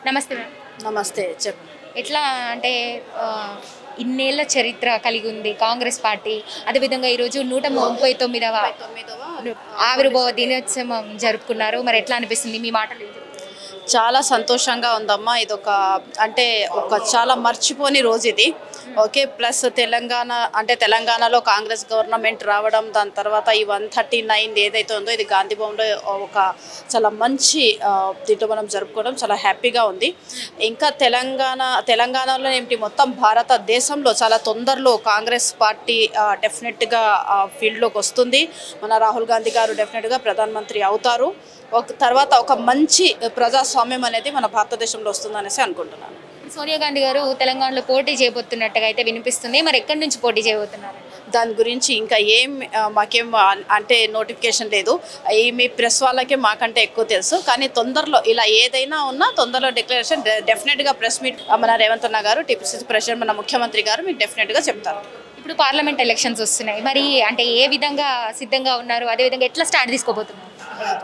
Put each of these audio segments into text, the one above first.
నమస్తే మ్యామ్. నమస్తే చెప్పు. ఎట్లా అంటే ఇన్నేళ్ల చరిత్ర కలిగి ఉంది కాంగ్రెస్ పార్టీ. అదేవిధంగా ఈరోజు 139వ ఆవిర్భావ దినోత్సవం జరుపుకున్నారు. మరి ఎట్లా అనిపిస్తుంది మీ మాటలు? చాలా సంతోషంగా ఉందమ్మా. ఇది ఒక చాలా మర్చిపోని రోజు ఇది. ఓకే, ప్లస్ తెలంగాణలో కాంగ్రెస్ గవర్నమెంట్ రావడం, దాని తర్వాత ఈ 139 ఏదైతే ఉందో ఇది గాంధీ భవన్లో ఒక చాలా మంచి దీంట్లో మనం జరుపుకోవడం చాలా హ్యాపీగా ఉంది. ఇంకా తెలంగాణలో ఏంటి మొత్తం భారతదేశంలో చాలా తొందరలో కాంగ్రెస్ పార్టీ డెఫినెట్గా ఫీల్డ్లోకి వస్తుంది. మన రాహుల్ గాంధీ గారు డెఫినెట్గా ప్రధానమంత్రి అవుతారు. తర్వాత ఒక మంచి ప్రజాస్వామ్యం అనేది మన భారతదేశంలో వస్తుందనేసి అనుకుంటున్నాను. సోనియా గాంధీ గారు తెలంగాణలో పోటీ చేయబోతున్నట్టుగా అయితే వినిపిస్తుంది. మరి ఎక్కడి నుంచి పోటీ చేయబోతున్నారు? దాని గురించి ఇంకా మాకేం నోటిఫికేషన్ లేదు. మీ ప్రెస్ వాళ్ళకే మాకంటే ఎక్కువ తెలుసు. కానీ తొందరలో ఇలా ఏదైనా ఉన్నా తొందరలో డిక్లరేషన్ డెఫినెట్గా ప్రెస్ మీట్ మన రేవంత్ అన్న గారు, టీపీసీసీ ప్రెసిడెంట్ మన ముఖ్యమంత్రి గారు మీకు డెఫినెట్గా చెప్తారు. ఇప్పుడు పార్లమెంట్ ఎలక్షన్స్ వస్తున్నాయి. మరి అంటే ఏ విధంగా సిద్ధంగా ఉన్నారు? అదేవిధంగా ఎట్లా స్టార్ట్ తీసుకోబోతున్నారు?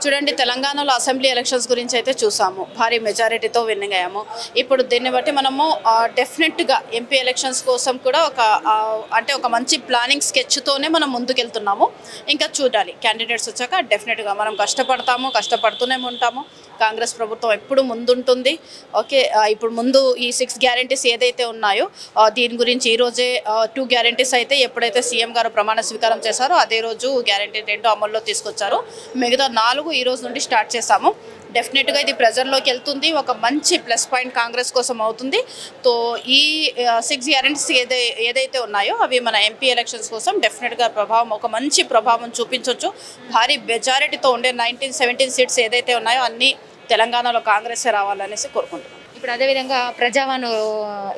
చూడండి, తెలంగాణలో అసెంబ్లీ ఎలక్షన్స్ గురించి అయితే చూసాము, భారీ మెజారిటీతో విన్నింగ్ అయ్యాము. ఇప్పుడు దీన్ని బట్టి మనము డెఫినెట్గా ఎంపీ ఎలక్షన్స్ కోసం కూడా ఒక మంచి ప్లానింగ్ స్కెచ్తోనే మనం ముందుకెళ్తున్నాము. ఇంకా చూడాలి, క్యాండిడేట్స్ వచ్చాక డెఫినెట్గా మనం కష్టపడుతూనే ఉంటాము. కాంగ్రెస్ ప్రభుత్వం ఎప్పుడు ముందుంటుంది. ఓకే, ఇప్పుడు ముందు ఈ 6 గ్యారెంటీస్ ఏదైతే ఉన్నాయో దీని గురించి ఈరోజే 2 గ్యారెంటీస్ అయితే ఎప్పుడైతే సీఎం గారు ప్రమాణ స్వీకారం చేశారో అదే రోజు గ్యారెంటీ 2 అమల్లో తీసుకొచ్చారు. మిగతా 4 ఈ రోజు నుండి స్టార్ట్ చేశాము. డెఫినెట్గా ఇది ప్రజల్లోకి వెళ్తుంది. ఒక మంచి ప్లస్ పాయింట్ కాంగ్రెస్ కోసం అవుతుంది. సో ఈ 6 గ్యారెంటీస్ ఏదైతే ఉన్నాయో అవి మన ఎంపీ ఎలక్షన్స్ కోసం డెఫినెట్గా ఒక మంచి ప్రభావం చూపించవచ్చు. భారీ మెజారిటీతో ఉండే 17 సీట్స్ ఏదైతే ఉన్నాయో అన్నీ తెలంగాణలో కాంగ్రెసే రావాలనేసి కోరుకుంటున్నాం. ఇప్పుడు అదేవిధంగా ప్రజావాణి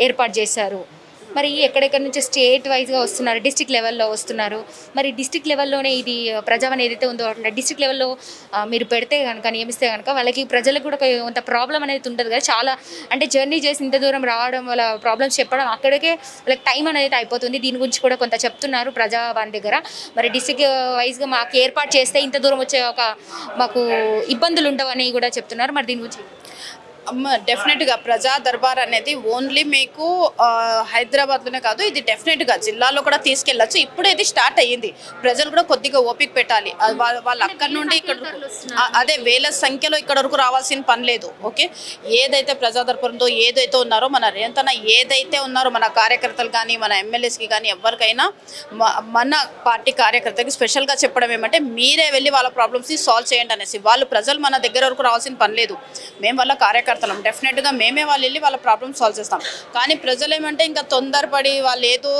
ఏర్పాటు చేశారు. మరి ఎక్కడెక్కడి నుంచి స్టేట్ వైజ్గా వస్తున్నారు, డిస్ట్రిక్ట్ లెవెల్లో వస్తున్నారు. మరి డిస్ట్రిక్ట్ లెవెల్లోనే ఇది ప్రజావాణి ఏదైతే ఉందో అట్లా డిస్ట్రిక్ట్ లెవెల్లో మీరు పెడితే కనుక, నియమిస్తే కనుక వాళ్ళకి ప్రజలకు కూడా కొంత ప్రాబ్లం అనేది ఉంటుంది కదా. చాలా అంటే జర్నీ చేసి ఇంత దూరం రావడం, వాళ్ళ ప్రాబ్లమ్స్ చెప్పడం, అక్కడికే వాళ్ళకి టైం అనేది అయిపోతుంది. దీని గురించి కూడా కొంత చెప్తున్నారు ప్రజావాణి దగ్గర. మరి డిస్ట్రిక్ట్ వైజ్గా మాకు ఏర్పాటు చేస్తే ఇంత దూరం వచ్చే మాకు ఇబ్బందులు ఉండవని కూడా చెప్తున్నారు. మరి దీని గురించి డెఫినెట్గా ప్రజా దర్బార్ అనేది ఓన్లీ మీకు హైదరాబాద్లోనే కాదు, ఇది డెఫినెట్గా జిల్లాలో కూడా తీసుకెళ్ళచ్చు. ఇప్పుడే ఇది స్టార్ట్ అయ్యింది. ప్రజలు కూడా కొద్దిగా ఓపిక పెట్టాలి. వాళ్ళు అక్కడి నుండి ఇక్కడ అదే వేల సంఖ్యలో ఇక్కడ వరకు రావాల్సిన పని లేదు. ఓకే, ఏదైతే ప్రజా దర్బార్ ఉందో ఏదైతే ఉన్నారో మన రేవంత్ ఏదైతే ఉన్నారో మన కార్యకర్తలు కానీ మన ఎమ్మెల్యేస్కి కానీ ఎవరికైనా మన పార్టీ కార్యకర్తకి స్పెషల్గా చెప్పడం ఏమంటే మీరే వెళ్ళి వాళ్ళ ప్రాబ్లమ్స్ని సాల్వ్ చేయండి అనేసి. ప్రజలు మన దగ్గర వరకు రావాల్సిన పని లేదు. మేము వాళ్ళ కార్యకర్తలు డెఫినెట్గా మేమే వాళ్ళు వెళ్ళి వాళ్ళ ప్రాబ్లమ్ సాల్వ్ చేస్తాం. కానీ ప్రజలు ఏమంటే ఇంకా తొందరపడి వాళ్ళు ఏదో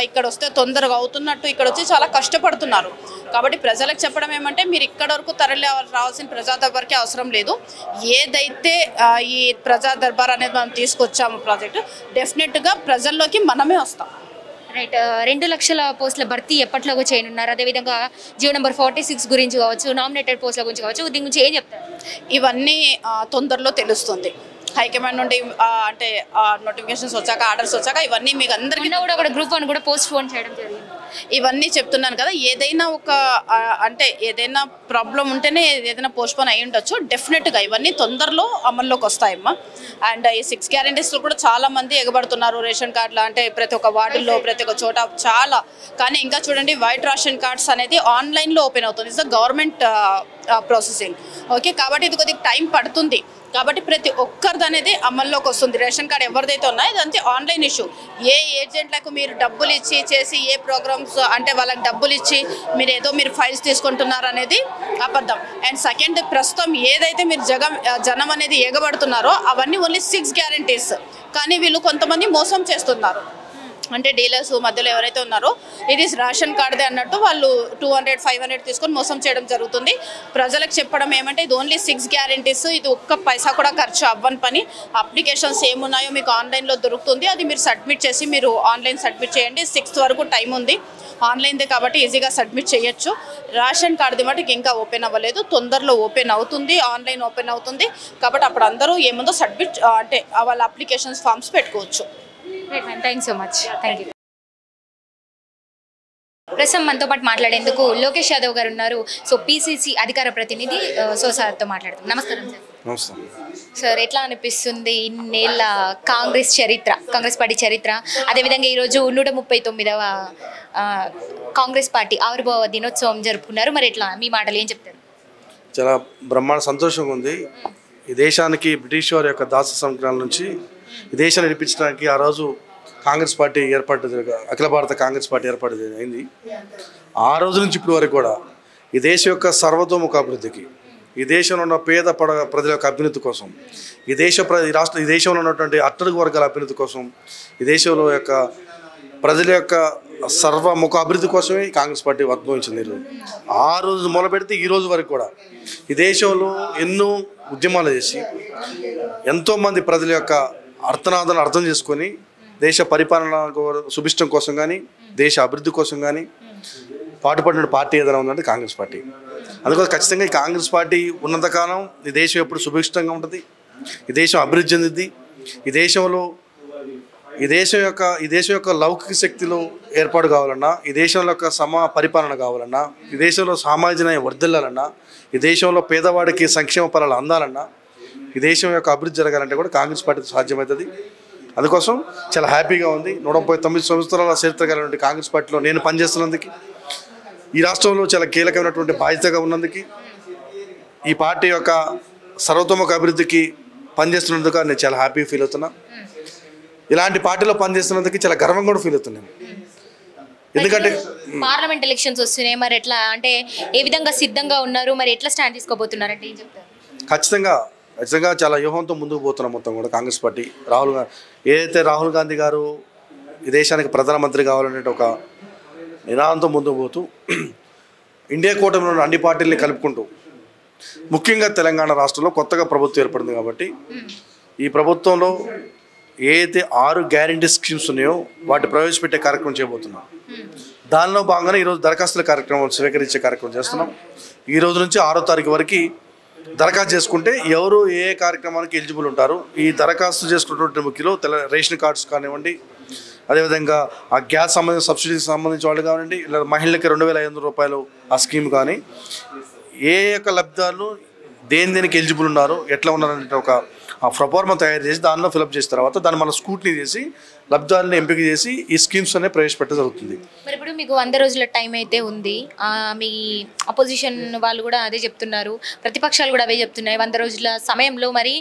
ఇక్కడ వస్తే తొందరగా అవుతున్నట్టు ఇక్కడ వచ్చి చాలా కష్టపడుతున్నారు. కాబట్టి ప్రజలకు చెప్పడం ఏమంటే మీరు ఇక్కడ వరకు రావాల్సిన ప్రజా దర్బార్కి అవసరం లేదు. ఏదైతే ఈ ప్రజా దర్బార్ అనేది మనం తీసుకొచ్చాము ప్రాజెక్టు, డెఫినెట్గా ప్రజల్లోకి మనమే వస్తాం. రైట్. 2 లక్షల పోస్టుల భర్తీ ఎప్పట్లోగా చేయనున్నారు? అదేవిధంగా జియో నెంబర్ 46 గురించి కావచ్చు, నామినేటెడ్ పోస్టుల గురించి కావచ్చు, దీని గురించి ఏం చెప్తారు? ఇవన్నీ తొందరలో తెలుస్తుంది. హైకమాండ్ నుండి నోటిఫికేషన్స్ వచ్చాక, ఆర్డర్స్ వచ్చాక ఇవన్నీ మీకు అందరికీ కూడా అక్కడ గ్రూప్ 1 కూడా పోస్ట్ పోన్ చేయడం జరిగింది. ఇవన్నీ చెప్తున్నాను కదా, ఏదైనా ఏదైనా ప్రాబ్లం ఉంటేనే ఏదైనా పోస్ట్పోన్ అయ్యి ఉండొచ్చు. డెఫినెట్గా ఇవన్నీ తొందరలో అమల్లోకి వస్తాయమ్మా. అండ్ ఈ 6 గ్యారెంటీస్లో కూడా చాలా మంది ఎగబడుతున్నారు. రేషన్ కార్డులు అంటే ప్రతి ఒక్క వార్డుల్లో ప్రతి ఒక్క చోట చాలా. కానీ ఇంకా చూడండి, వైట్ రేషన్ కార్డ్స్ అనేది ఆన్లైన్లో ఓపెన్ అవుతుంది. It's government processing. ఓకే, కాబట్టి ఇది కొద్దిగా టైం పడుతుంది. కాబట్టి ప్రతి ఒక్కరిది అనేది అమల్లోకి వస్తుంది. రేషన్ కార్డు ఎవరిదైతే ఉన్నాయో ఇదంతా ఆన్లైన్ ఇష్యూ. ఏ ఏజెంట్లకు మీరు డబ్బులు ఇచ్చి చేసి ఏ ప్రోగ్రామ్స్ అంటే వాళ్ళకి డబ్బులు ఇచ్చి మీరు ఫైల్స్ తీసుకుంటున్నారు అనేది అబద్ధం. అండ్ సెకండ్, ప్రస్తుతం ఏదైతే మీరు జనం అనేది ఎగబడుతున్నారో అవన్నీ ఓన్లీ 6 గ్యారెంటీస్. కానీ వీళ్ళు కొంతమంది మోసం చేస్తున్నారు. అంటే డీలర్స్ మధ్యలో ఎవరైతే ఉన్నారో ఇది రేషన్ కార్డుదే అన్నట్టు వాళ్ళు 200-500 తీసుకొని మోసం చేయడం జరుగుతుంది. ప్రజలకు చెప్పడం ఏమంటే ఇది ఓన్లీ 6 గ్యారెంటీస్, ఇది ఒక్క పైసా కూడా ఖర్చు అవ్వని పని. అప్లికేషన్స్ ఏమున్నాయో మీకు ఆన్లైన్లో దొరుకుతుంది, అది మీరు సబ్మిట్ చేసి మీరు ఆన్లైన్ సబ్మిట్ చేయండి. 6th వరకు టైం ఉంది. ఆన్లైన్దే కాబట్టి ఈజీగా సబ్మిట్ చేయొచ్చు. రేషన్ కార్డుది మటుకు ఇంకా ఓపెన్ అవ్వలేదు, తొందరలో ఓపెన్ అవుతుంది, ఆన్లైన్ ఓపెన్ అవుతుంది. కాబట్టి అప్పుడు అందరూ ఏముందో సబ్మిట్ వాళ్ళ అప్లికేషన్స్ ఫామ్స్ పెట్టుకోవచ్చు. Thank you so much. Thank you. ప్రస్తుతం మనతో పాటు మాట్లాడేందుకు లోకేష్ యాదవ్ గారు ఉన్నారు. సో పీసీసీ అధికార ప్రతినిధి. సో సార్తో మాట్లాడతాం. నమస్కారం సార్. నమస్కారం సార్, ఎట్లా అనిపిస్తుంది ఇన్నేళ్ళ కాంగ్రెస్ పార్టీ చరిత్ర, అదేవిధంగా ఈరోజు 139వ కాంగ్రెస్ పార్టీ ఆవిర్భావ దినోత్సవం జరుపుకున్నారు. మరి ఎట్లా మీ మాటలు ఏం చెప్తారు? చాలా బ్రహ్మాండ సంతోషంగా ఉంది. ఈ దేశానికి బ్రిటిష్ వారి యొక్క దాస సంగ్రహాల నుంచి ఈ దేశాన్ని నడిపించడానికి ఆ రోజు కాంగ్రెస్ పార్టీ అఖిల భారత కాంగ్రెస్ పార్టీ ఏర్పాటు అయింది. ఆ రోజు నుంచి ఇప్పటి వరకు కూడా ఈ దేశం యొక్క సర్వతోముఖ అభివృద్ధికి, ఈ దేశంలో ఉన్న పేద ప్రజల యొక్క అభ్యున్నతి కోసం, ఈ దేశంలో ఉన్నటువంటి అట్టడుగు వర్గాల అభ్యున్నతి కోసం, ఈ దేశంలో యొక్క ప్రజల యొక్క సర్వముఖ అభివృద్ధి కోసమే కాంగ్రెస్ పార్టీ ఉద్భవించింది. ఈరోజు ఆ రోజు మొదలు పెడితే ఈ రోజు వరకు కూడా ఈ దేశంలో ఎన్నో ఉద్యమాలు చేసి ఎంతోమంది ప్రజల యొక్క అర్థనాదాలను అర్థం చేసుకొని దేశ పరిపాలన సుభిష్టం కోసం కానీ, దేశ అభివృద్ధి కోసం కానీ పాటుపడిన పార్టీ ఏదైనా ఉందంటే కాంగ్రెస్ పార్టీ. అందుకోసం ఖచ్చితంగా ఈ కాంగ్రెస్ పార్టీ ఉన్నంతకాలం ఈ దేశం ఎప్పుడు సుభిష్టంగా ఉంటుంది, ఈ దేశం అభివృద్ధి చెందింది. ఈ దేశం యొక్క లౌకిక శక్తిలో ఏర్పాటు కావాలన్నా, ఈ దేశంలో యొక్క పరిపాలన కావాలన్నా, ఈ దేశంలో సామాజిక న్యాయం వర్ధిల్లాలన్నా, ఈ దేశంలో పేదవాడికి సంక్షేమ ఫలాలు అందాలన్నా, ఈ దేశం యొక్క అభివృద్ధి జరగాలంటే కూడా కాంగ్రెస్ పార్టీతో సాధ్యమవుతుంది. అందుకోసం చాలా హ్యాపీగా ఉంది. 139 సంవత్సరాల చరిత్ర కలిగినటువంటి కాంగ్రెస్ పార్టీలో నేను పనిచేస్తున్నందుకు, ఈ రాష్ట్రంలో చాలా కీలకమైనటువంటి బాధ్యతగా ఉన్నందుకు, ఈ పార్టీ యొక్క సర్వతోముఖ అభివృద్ధికి పనిచేస్తున్నందుకు నేను చాలా హ్యాపీ ఫీల్ అవుతున్నా. ఇలాంటి పార్టీలో పనిచేస్తున్నందుకు చాలా గర్వంగా కూడా ఫీల్ అవుతున్నాను. ఎందుకంటే పార్లమెంట్ ఎలక్షన్స్ వస్తున్నాయి. మరి ఎట్లా అంటే ఏ విధంగా సిద్ధంగా ఉన్నారు, మరి ఎట్లా స్టాండ్ తీసుకోబోతున్నారంటే ఏం చెప్తారు? ఖచ్చితంగా చాలా వ్యూహంతో ముందుకు పోతున్నాం మొత్తం కూడా కాంగ్రెస్ పార్టీ. ఏదైతే రాహుల్ గాంధీ గారు ఈ దేశానికి ప్రధానమంత్రి కావాలనే ఒక నినాదంతో ముందుకు పోతూ ఇండియా కూటమిలో ఉన్న అన్ని పార్టీలని కలుపుకుంటూ, ముఖ్యంగా తెలంగాణ రాష్ట్రంలో కొత్తగా ప్రభుత్వం ఏర్పడింది కాబట్టి ఈ ప్రభుత్వంలో ఏదైతే 6 గ్యారంటీ స్కీమ్స్ ఉన్నాయో వాటి ప్రవేశపెట్టే కార్యక్రమం చేయబోతున్నాం. దానిలో భాగంగానే ఈరోజు దరఖాస్తుల కార్యక్రమం స్వీకరించే కార్యక్రమం చేస్తున్నాం. ఈ రోజు నుంచి 6వ తారీఖు వరకు దరఖాస్తు చేసుకుంటే ఎవరు ఏ కార్యక్రమానికి ఎలిజిబుల్ ఉంటారు, ఈ దరఖాస్తు చేసుకున్నటువంటి ముఖ్యలో రేషన్ కార్డ్స్ కానివ్వండి, అదేవిధంగా ఆ గ్యాస్ సబ్సిడీకి సంబంధించిన వాళ్ళు కానివ్వండి, లేదా మహిళలకి 2500 రూపాయలు ఆ స్కీమ్ కానీ, ఏ యొక్క లబ్ధిదారులు దేనికి ఎలిజిబుల్ ఉన్నారు, ఎట్లా ఉన్నారంటే ఒక ప్రొఫార్మా తయారు చేసి దానిలో ఫిలప్ చేసిన తర్వాత దాన్ని మనం స్క్రూటినీ చేసి లబ్ధిదారులను ఎంపిక చేసి ఈ స్కీమ్స్ అనే ప్రవేశపెట్టడం జరుగుతుంది. మరి ఇప్పుడు మీకు 100 రోజుల టైం అయితే ఉంది. మీ అపోజిషన్ వాళ్ళు కూడా అదే చెప్తున్నారు, ప్రతిపక్షాలు కూడా అవే చెప్తున్నాయి. 100 రోజుల సమయంలో మరి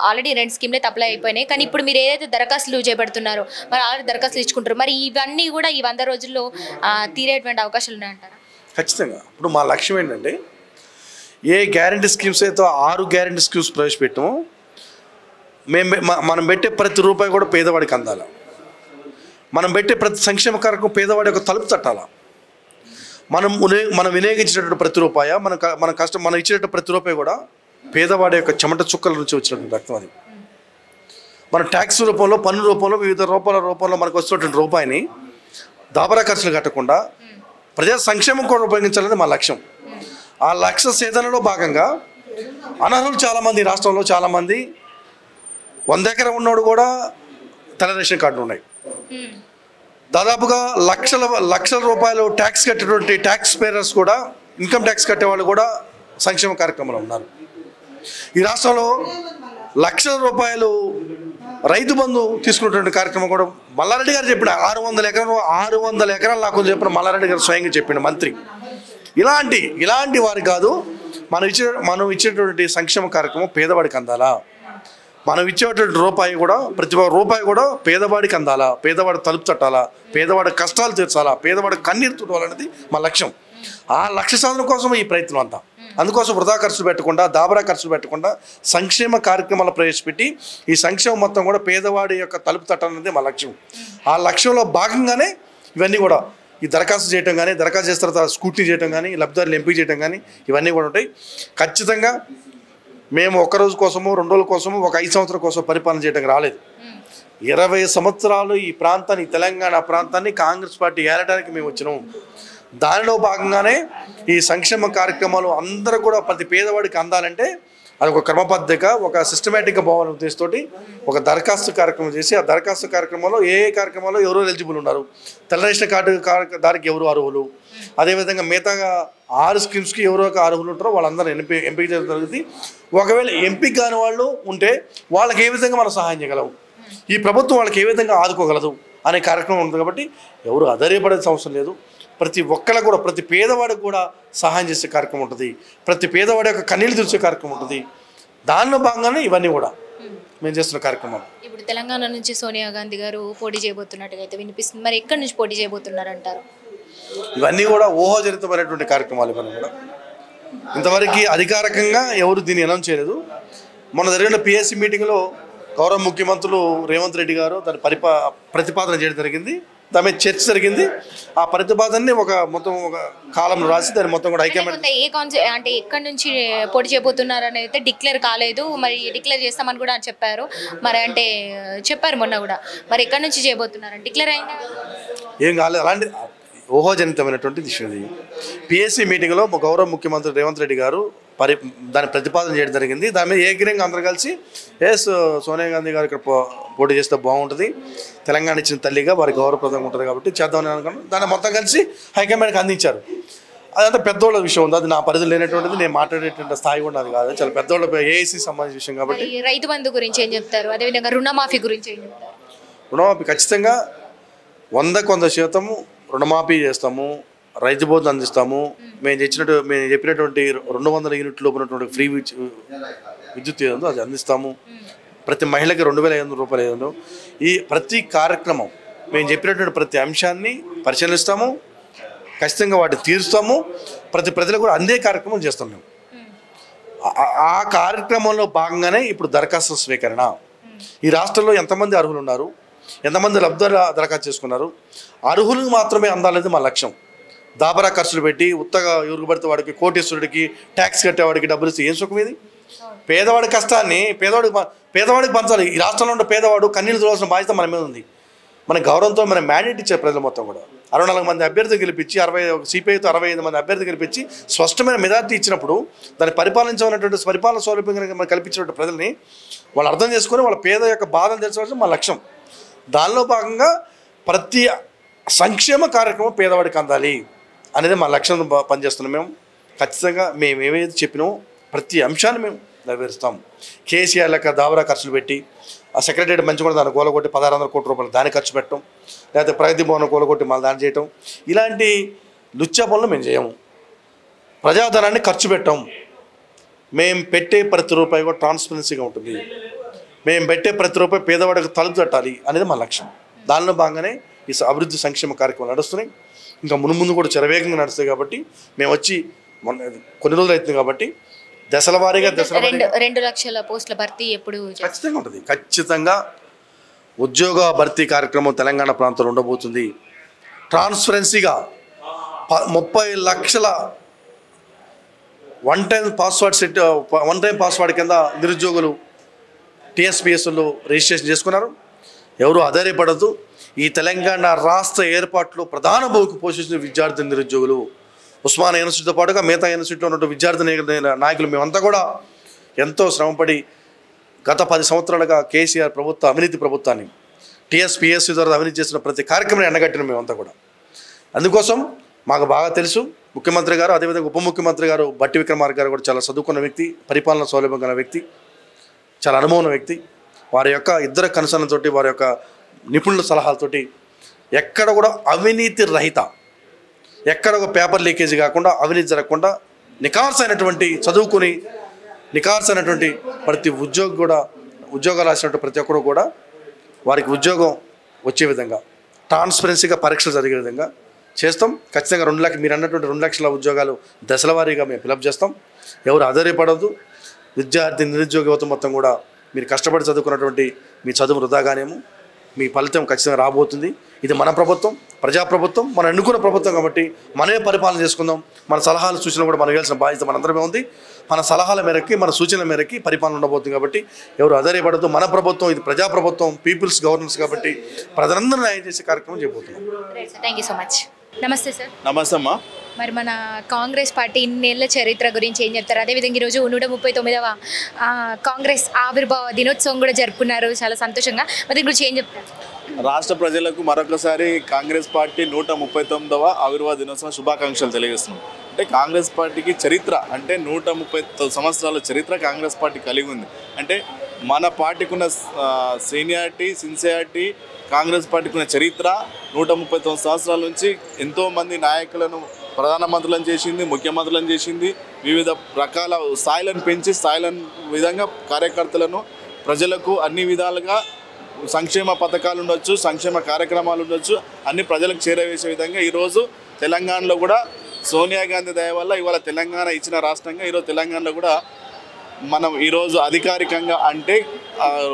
ఆల్రెడీ 2 స్కీమ్లే అప్లై అయిపోయినాయి. కానీ ఇప్పుడు మీరు ఏదైతే దరఖాస్తులు చేపడుతున్నారో మరి ఆల్రెడీ దరఖాస్తులు ఇచ్చుకుంటారు. మరి ఇవన్నీ కూడా ఈ 100 రోజుల్లో తీరేటువంటి అవకాశాలు ఉన్నాయంటారా? ఖచ్చితంగా. ఇప్పుడు మా లక్ష్యం ఏంటంటే ఏ గ్యారంటీ స్కీమ్స్ అయితే 6 గ్యారంటీ స్కీమ్స్ ప్రవేశపెట్టామో మనం పెట్టే ప్రతి రూపాయి కూడా పేదవాడికి అందాలి. మనం పెట్టే ప్రతి సంక్షేమ కార్యక్రమం పేదవాడి యొక్క తలుపు తట్టాలా. మనం వినియోగించినటువంటి ప్రతి రూపాయి, మనం ఇచ్చినటువంటి ప్రతి రూపాయి కూడా పేదవాడి యొక్క చెమట చుక్కల నుంచి వచ్చినటువంటి రక్తం. అది మన ట్యాక్స్ రూపంలో, పన్ను రూపంలో, వివిధ రూపంలో మనకు వచ్చినటువంటి రూపాయిని దాబరా ఖర్చులు కట్టకుండా ప్రజా సంక్షేమం కూడా ఉపయోగించాలనేది మా లక్ష్యం. ఆ లక్ష్య సేధనలో భాగంగా అనర్హులు చాలామంది రాష్ట్రంలో, చాలామంది 100 ఎకరం ఉన్నోడు కూడా తెల్ల రేషన్ కార్డులు ఉన్నాయి. దాదాపుగా లక్షల రూపాయలు ట్యాక్స్ కట్టేటువంటి ట్యాక్స్ పేయర్స్ కూడా, ఇన్కమ్ ట్యాక్స్ కట్టేవాళ్ళు కూడా సంక్షేమ కార్యక్రమంలో ఉన్నారు. ఈ రాష్ట్రంలో లక్షల రూపాయలు రైతు బంధు తీసుకున్నటువంటి కార్యక్రమం కూడా మల్లారెడ్డి గారు చెప్పిన 600 ఎకరాలు నాకు చెప్పిన మల్లారెడ్డి గారు స్వయంగా చెప్పిన మంత్రి. ఇలాంటి వారికి కాదు, మనం ఇచ్చేటువంటి సంక్షేమ కార్యక్రమం పేదవాడికి అందాలా. మనం ఇచ్చేటువంటి ప్రతి రూపాయి కూడా పేదవాడికి అందాలా, పేదవాడి తలుపు తట్టాలా, పేదవాడి కష్టాలు తీర్చాలా, పేదవాడి కన్నీరు తుడవాలనేది మా లక్ష్యం. ఆ లక్ష్య సాధన కోసం ఈ ప్రయత్నం అంతా. అందుకోసం వృధా ఖర్చులు పెట్టకుండా, దాబరా ఖర్చులు పెట్టకుండా సంక్షేమ కార్యక్రమాలు ప్రవేశపెట్టి ఈ సంక్షేమం మొత్తం కూడా పేదవాడి యొక్క తలుపు తట్టాలనేది మా లక్ష్యం. ఆ లక్ష్యంలో భాగంగానే ఇవన్నీ కూడా ఈ దరఖాస్తు చేయటం కానీ, దరఖాస్తు చేసిన తర్వాత స్కూటీ చేయటం కానీ, లబ్ధిదారులు ఎంపిక చేయటం కానీ ఇవన్నీ కూడా ఉంటాయి. ఖచ్చితంగా మేము 1 రోజు కోసమో 2 రోజుల కోసమో 5 సంవత్సరాల కోసం పరిపాలన చేయడానికి రాలేదు. 20 సంవత్సరాలు ఈ ప్రాంతాన్ని, తెలంగాణ ప్రాంతాన్ని కాంగ్రెస్ పార్టీ ఏలడానికి మేము వచ్చినాం. దానిలో భాగంగానే ఈ సంక్షేమ కార్యక్రమాలు అందరూ కూడా ప్రతి పేదవాడికి అందాలంటే అది ఒక క్రమబద్ధక, ఒక సిస్టమేటిక్గా పోవాలనే ఉద్దేశంతో ఒక దరఖాస్తు కార్యక్రమం చేసి, ఆ దరఖాస్తు కార్యక్రమంలో ఏ కార్యక్రమాల్లో ఎవరు ఎలిజిబుల్ ఉన్నారు, తెల్ల రేషన్ కార్డు దానికి ఎవరు అర్హులు, అదేవిధంగా మిగతాగా 6 స్కీమ్స్కి ఎవరో ఒక అర్హులు ఉంటారో వాళ్ళందరూ ఎంపిక చేయడం జరుగుతుంది. ఒకవేళ ఎంపిక కాని వాళ్ళు ఉంటే వాళ్ళకి ఏ విధంగా మనం సహాయం చేయగలము, ఈ ప్రభుత్వం వాళ్ళకి ఏ విధంగా ఆదుకోగలదు అనే కార్యక్రమం ఉంటుంది. కాబట్టి ఎవరు అధైర్యపడాల్సిన అవసరం లేదు. ప్రతి ఒక్కళ్ళకు కూడా, ప్రతి పేదవాడికి కూడా సహాయం చేసే కార్యక్రమం ఉంటుంది. ప్రతి పేదవాడి యొక్క కన్నీళ్ళు తెరిచే కార్యక్రమం ఉంటుంది. దానిలో భాగంగానే ఇవన్నీ కూడా మేము చేస్తున్న కార్యక్రమం. ఇప్పుడు తెలంగాణ నుంచి సోనియా గాంధీ గారు పోటీ చేయబోతున్నట్టుగా అయితే వినిపిస్తుంది. మరి ఎక్కడి నుంచి పోటీ చేయబోతున్నారు అంటారు? ఇవన్నీ కూడా ఊహాజనితమైనటువంటి కార్యక్రమాలు. ఇవన్నీ కూడా ఇంతవరకు అధికారికంగా ఎవరు దీన్ని అనౌన్స్ చేయలేదు. మొన్న జరిగిన పిఎస్సి మీటింగ్లో గౌరవ ముఖ్యమంత్రులు రేవంత్ రెడ్డి గారు దాని ప్రతిపాదన చేయడం జరిగింది. దాని మీద చర్చ జరిగింది. ఆ ప్రతిపాదనని మొత్తం ఒక కాలంలో రాసి దాన్ని మొత్తం కూడా హైకమాండ్ అంటే ఎక్కడి నుంచి పోటీ చేయబోతున్నారు అనేది అయితే డిక్లేర్ కాలేదు. మరి డిక్లేర్ చేస్తామని కూడా చెప్పారు. మరి అంటే చెప్పారు మొన్న కూడా. మరి ఎక్కడి నుంచి చేయబోతున్నారు డిక్లేర్ అయినా ఏం కాలేదు. అలాంటి ఊహాజనితమైనటువంటి విషయం ఇది. పిఎస్సి మీటింగ్లో గౌరవ ముఖ్యమంత్రి రేవంత్ రెడ్డి గారు దాని ప్రతిపాదన చేయడం జరిగింది. దాని మీద ఏకగ్రీవంగా అందరూ కలిసి సోనియా గాంధీ గారు ఇక్కడ పోటీ చేస్తే బాగుంటుంది, తెలంగాణ ఇచ్చిన తల్లిగా వారి గౌరవప్రదంగా ఉంటుంది కాబట్టి చేద్దామని అనుకున్నాను. దాన్ని మొత్తం కలిసి హైకమాండ్కి అందించారు. అదంతా పెద్దోళ్ళ విషయం ఉంది. అది నా పరిధిలో లేనటువంటిది, నేను మాట్లాడేటువంటి స్థాయి కూడా అది కాదు. చాలా పెద్దోళ్ళ ఏఐసి సంబంధించిన విషయం కాబట్టి. రైతు బంధు గురించి ఏం చెప్తారు? అదేవిధంగా రుణమాఫీ గురించి ఏం చెప్తారు? రుణమాఫీ ఖచ్చితంగా 100% రుణమాఫీ చేస్తాము, రైతు బంధు అందిస్తాము. మేము చెప్పినటువంటి 200 యూనిట్లు ఉన్నటువంటి ఫ్రీ విద్యుత్ ఏదో అది అందిస్తాము. ప్రతి మహిళకి 2,500 రూపాయలు. ఈ ప్రతి కార్యక్రమం మేము చెప్పినటువంటి ప్రతి అంశాన్ని పరిశీలిస్తాము, ఖచ్చితంగా వాటిని తీరుస్తాము. ప్రతి ప్రజలకు కూడా అందే కార్యక్రమం చేస్తాం మేము. ఆ కార్యక్రమంలో భాగంగానే ఇప్పుడు దరఖాస్తు స్వీకరణ. ఈ రాష్ట్రంలో ఎంతమంది అర్హులు ఉన్నారు, ఎంతమంది లబ్ధిదారులు దరఖాస్తు చేసుకున్నారు, అర్హులకు మాత్రమే అందాలనేది మా లక్ష్యం. దాబరా ఖర్చులు పెట్టి ఉత్తగా ఎవరికి పడితే వాడికి, కోటీశ్వరుడికి, ట్యాక్స్ కట్టేవాడికి డబ్బులు ఇస్తే ఏం సుఖం ఇది? పేదవాడి కష్టాన్ని పేదవాడికి పంచాలి. ఈ రాష్ట్రంలో ఉన్న పేదవాడు కన్నీళ్ళు చూడాల్సిన బాధ్యత మన మీద ఉంది. మన గౌరవంతో మన మ్యాండేట్ ఇచ్చే ప్రజలు మొత్తం కూడా 64 మంది అభ్యర్థులు గెలిపించి, సిపిఐతో 65 మంది అభ్యర్థులు గెలిపించి స్పష్టమైన మెజార్టీ ఇచ్చినప్పుడు దాన్ని పరిపాలించమన్నటువంటి పరిపాలన సౌలభ్యంగా మనం కల్పించినటువంటి ప్రజల్ని వాళ్ళు అర్థం చేసుకొని వాళ్ళ పేద యొక్క బాధను తెలుసుకోవాల్సిన మా లక్ష్యం. దానిలో భాగంగా ప్రతి సంక్షేమ కార్యక్రమం పేదవాడికి అందాలి అనేది మా లక్ష్యం పనిచేస్తున్నాం. మేము ఖచ్చితంగా మేము ఏవైతే చెప్పినామో ప్రతి అంశాన్ని మేము నెరవేరుస్తాం. కేసీఆర్ లెక్క దాబరా ఖర్చులు పెట్టి ఆ సెక్రటరీ మంచి కూడా దాన్ని కూలగొట్టి 1,600 కోట్ల రూపాయలు దాన్ని ఖర్చు పెట్టడం, లేకపోతే ప్రగతి భవన్ కూలగొట్టి మళ్ళీ దాన్ని చేయటం, ఇలాంటి లుచ్చా పనులు మేము చేయము. ప్రజాధనాన్ని ఖర్చు పెట్టాం. మేము పెట్టే ప్రతి రూపాయి కూడా ట్రాన్స్పరెన్సీగా ఉంటుంది. మేము పెట్టే ప్రతి రూపాయి పేదవాడికి తలుపు తట్టాలి అనేది మా లక్ష్యం. దానిలో భాగంగానే ఈ అభివృద్ధి సంక్షేమ కార్యక్రమాలు నడుస్తున్నాయి. ఇంకా ముందు కూడా చెరవేగంగా నడుస్తాయి. కాబట్టి మేము వచ్చి కొన్ని రోజులు అవుతుంది కాబట్టి దశల వారీగా 2 లక్షల పోస్టుల భర్తీ ఎప్పుడు ఖచ్చితంగా ఉంటుంది. ఖచ్చితంగా ఉద్యోగ భర్తీ కార్యక్రమం తెలంగాణ ప్రాంతంలో ఉండబోతుంది. ట్రాన్స్పరెన్సీగా 30 లక్షల వన్ టైం పాస్వర్డ్ కింద నిరుద్యోగులు టీఎస్పీఎస్లో రిజిస్ట్రేషన్ చేసుకున్నారు. ఎవరు అధైర్యపడద్దు. ఈ తెలంగాణ రాష్ట్ర ఏర్పాటులో ప్రధాన భూమిక పోషించిన విద్యార్థి నిరుద్యోగులు, ఉస్మానియా యూనివర్సిటీతో పాటుగా మిగతా యూనివర్సిటీలో ఉన్నటువంటి విద్యార్థి నాయకులు మేమంతా కూడా ఎంతో శ్రమపడి గత 10 సంవత్సరాలుగా కేసీఆర్ అవినీతి ప్రభుత్వాన్ని టీఎస్పీఎస్సీ ద్వారా అవినీతి చేసిన ప్రతి కార్యక్రమం ఎండగట్టిన మేమంతా కూడా. అందుకోసం మాకు బాగా తెలుసు ముఖ్యమంత్రి గారు, అదేవిధంగా ఉప ముఖ్యమంత్రి గారు బట్టి విక్రమార్క గారు కూడా చాలా చదువుకున్న వ్యక్తి, పరిపాలన సౌలభ్యం గల వ్యక్తి, చాలా అనుభవం వ్యక్తి. వారి యొక్క ఇద్దరు కన్సర్న్తోటి, వారి యొక్క నిపుణుల సలహాలతోటి ఎక్కడ కూడా అవినీతి రహిత, ఎక్కడ ఒక పేపర్ లీకేజీ కాకుండా, అవినీతి జరగకుండా నికార్సైనటువంటి చదువుకొని నికార్సైనటువంటి ప్రతి ఉద్యోగాలు రాసినటువంటి ప్రతి ఒక్కరు కూడా వారికి ఉద్యోగం వచ్చే విధంగా ట్రాన్స్పరెన్సీగా పరీక్షలు జరిగే విధంగా చేస్తాం. ఖచ్చితంగా 2 లక్షలు మీరు అన్నటువంటి 2 లక్షల ఉద్యోగాలు దశల వారీగా మేము ఫిలప్ చేస్తాం. ఎవరు అధైర్యపడద్దు. విద్యార్థి నిరుద్యోగ యువత మొత్తం కూడా మీరు కష్టపడి చదువుకున్నటువంటి మీ చదువు వృధాగానేమో, మీ ఫలితం ఖచ్చితంగా రాబోతుంది. ఇది మన ప్రభుత్వం, ప్రజాప్రభుత్వం, మనం ఎన్నుకున్న ప్రభుత్వం కాబట్టి మనమే పరిపాలన చేసుకుందాం. మన సలహాలు సూచనలు కూడా మనకు ఇవ్వాల్సిన బాధ్యత మనందరమే ఉంది. మన సలహాల మేరకి, మన సూచనల మేరకి పరిపాలన ఉండబోతుంది. కాబట్టి ఎవరు అధైర్యపడద్దు. మన ప్రభుత్వం ఇది ప్రజాప్రభుత్వం, పీపుల్స్ గవర్నెన్స్ కాబట్టి ప్రజలందరూ న్యాయం చేసే కార్యక్రమం చేయబోతున్నాం. Thank you so much. నమస్తే సార్. నమస్తే అమ్మా. మరి మన కాంగ్రెస్ పార్టీ ఇన్నేళ్ల చరిత్ర గురించి ఏం చెప్తారు? అదేవిధంగా ఈరోజు 139వ కాంగ్రెస్ ఆవిర్భావ దినోత్సవం కూడా జరుపుకున్నారు, చాలా సంతోషంగా. మరి దీని గురించి ఏం చెప్తారు? రాష్ట్ర ప్రజలకు మరొకసారి కాంగ్రెస్ పార్టీ 139వ ఆవిర్భావ దినోత్సవం శుభాకాంక్షలు తెలియజేస్తున్నాం. అంటే కాంగ్రెస్ పార్టీకి చరిత్ర అంటే 130 సంవత్సరాల చరిత్ర కాంగ్రెస్ పార్టీ కలిగి ఉంది. అంటే మన పార్టీకి ఉన్న సీనియారిటీ, సిన్సియారిటీ, కాంగ్రెస్ పార్టీకి ఉన్న చరిత్ర 139 సంవత్సరాల నుంచి ఎంతోమంది నాయకులను ప్రధానమంత్రులను చేసింది, ముఖ్యమంత్రులను చేసింది, వివిధ రకాల స్థాయిలను పెంచి స్థాయిలను విధంగా కార్యకర్తలను ప్రజలకు అన్ని విధాలుగా సంక్షేమ పథకాలు ఉండొచ్చు, సంక్షేమ కార్యక్రమాలు ఉండొచ్చు, అన్ని ప్రజలకు చేరవేసే విధంగా ఈరోజు తెలంగాణలో కూడా సోనియా గాంధీ దయ వల్ల ఇవాళ తెలంగాణ ఇచ్చిన రాష్ట్రంగా ఈరోజు తెలంగాణలో కూడా మనం ఈరోజు అధికారికంగా అంటే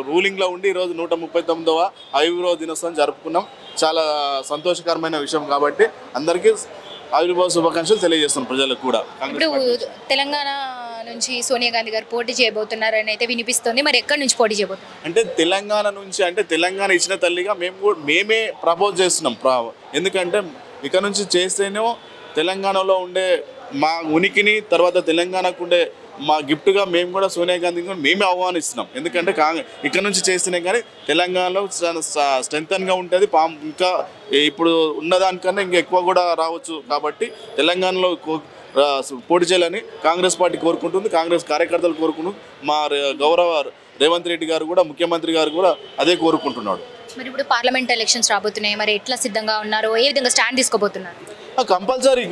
రూలింగ్లో ఉండి ఈరోజు 139వ ఆవిర్భావ దినోత్సవం జరుపుకున్నాం. చాలా సంతోషకరమైన విషయం కాబట్టి అందరికీ ఆవిర్భావ శుభాకాంక్షలు తెలియజేస్తున్నాం ప్రజలకు కూడా. ఇప్పుడు తెలంగాణ నుంచి సోనియా గాంధీ గారు పోటీ చేయబోతున్నారని అయితే వినిపిస్తుంది. మరి ఎక్కడి నుంచి పోటీ చేయబోతున్నారు? అంటే తెలంగాణ నుంచి, అంటే తెలంగాణ ఇచ్చిన తల్లిగా మేమే ప్రపోజ్ చేస్తున్నాం. ఎందుకంటే ఇక్కడ నుంచి చేస్తేనే తెలంగాణలో ఉండే మా ఉనికిని, తర్వాత తెలంగాణకు ఉండే మా గిఫ్ట్గా మేము కూడా సోనియా గాంధీని కూడా మేమే ఆహ్వానిస్తున్నాం. ఎందుకంటే ఇక్కడ నుంచి చేస్తేనే కానీ తెలంగాణలో స్ట్రెంగ్తన్గా ఉంటుంది, ఇంకా ఇప్పుడు ఉన్నదానికన్నా ఇంకా ఎక్కువ కూడా రావచ్చు. కాబట్టి తెలంగాణలో పోటీ చేయాలని కాంగ్రెస్ పార్టీ కోరుకుంటుంది, కాంగ్రెస్ కార్యకర్తలు కోరుకుంటుంది. మా గౌరవ రేవంత్ రెడ్డి గారు కూడా, ముఖ్యమంత్రి గారు కూడా అదే కోరుకుంటున్నాడు. మరి ఇప్పుడు పార్లమెంట్ ఎలక్షన్స్ రాబోతున్నాయి, మరి ఎట్లా సిద్ధంగా ఉన్నారు, ఏ విధంగా స్టాండ్ తీసుకోబోతున్నారు? కంపల్సరీ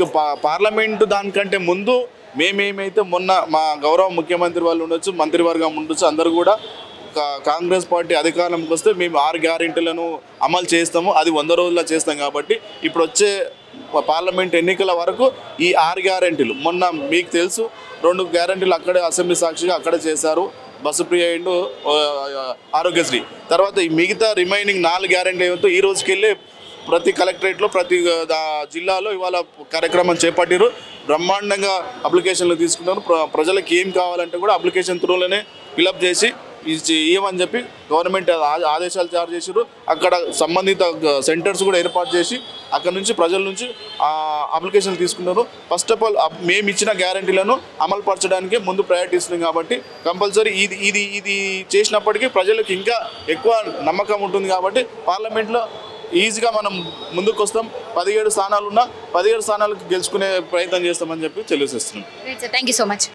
పార్లమెంటు దానికంటే ముందు మేమేమైతే మొన్న మా గౌరవ ముఖ్యమంత్రి వాళ్ళు ఉండొచ్చు, మంత్రివర్గం ఉండొచ్చు, అందరూ కూడా కాంగ్రెస్ పార్టీ అధికారంలోకి వస్తే మేము 6 గ్యారెంటీలను అమలు చేస్తాము. అది 100 రోజుల్లో చేస్తాం. కాబట్టి ఇప్పుడు వచ్చే పార్లమెంట్ ఎన్నికల వరకు ఈ 6 గ్యారెంటీలు, మొన్న మీకు తెలుసు 2 గ్యారెంటీలు అక్కడే అసెంబ్లీ సాక్షిగా అక్కడే చేశారు, బస్సు ఫ్రీ అండ్ ఆరోగ్యశ్రీ. తర్వాత ఈ మిగతా రిమైనింగ్ 4 గ్యారెంటీ ఏమవుతో ఈ రోజుకెళ్ళి ప్రతి కలెక్టరేట్లో, ప్రతి జిల్లాలో ఇవాళ కార్యక్రమం చేపట్టారు. బ్రహ్మాండంగా అప్లికేషన్లు తీసుకున్నారు. ప్రజలకు ఏం కావాలంటే కూడా అప్లికేషన్ త్రూలోనే ఫిలప్ చేసి ఇవ్వమని చెప్పి గవర్నమెంట్ ఆదేశాలు జారీ చేసారు. అక్కడ సంబంధిత సెంటర్స్ కూడా ఏర్పాటు చేసి అక్కడ నుంచి ప్రజల నుంచి అప్లికేషన్లు తీసుకున్నారు. ఫస్ట్ ఆఫ్ ఆల్ మేము ఇచ్చిన గ్యారంటీలను అమలు పరచడానికి ముందు ప్రయారిటీ ఇస్తున్నాం. కాబట్టి కంపల్సరీ ఇది చేసినప్పటికీ ప్రజలకు ఇంకా ఎక్కువ నమ్మకం ఉంటుంది. కాబట్టి పార్లమెంట్లో ఈజీగా మనం ముందుకు వస్తాం. 17 స్థానాలు ఉన్నా 17 స్థానాలకు గెలుచుకునే ప్రయత్నం చేస్తామని చెప్పి తెలియజేస్తున్నాం. Thank you so much.